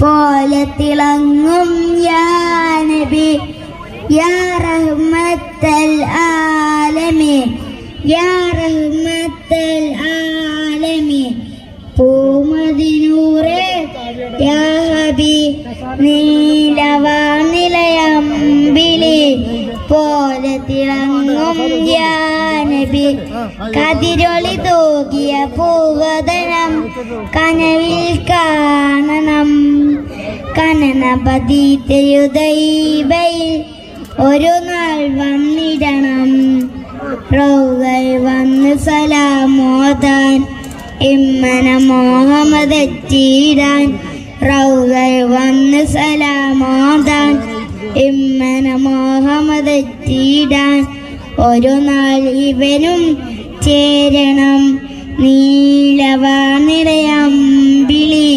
പോലെ തിളങ്ങും യാ നബി യാ റഹ്മത്തൽ ആലമീൻ യാ റഹ്മത്തൽ ആലമീൻ പൂമദിനൂറേ യാ ഹബീബ് നീലവാനിലയമ്പിളി പോലെ തിളങ്ങും യാ നബി കതിരൊളി തൂകിയ പൂവദനം കനവിൽ കാണണം കനനപതിതയുദൈബയിൽ ഒരു നാൾ വന്നിടണം റൗദയിൽ വന്ന് സലാമോദാൻ ഇമ്മന മോഹമ്മദെത്തിയിടാൻ റൗദയിൽ വന്ന് സലാമോദാൻ ഇമ്മന മോഹമ്മദെത്തിയിടാൻ ഒരു നാൾ ഇവനും ചേരണം നീലവാനിലയമ്പിളി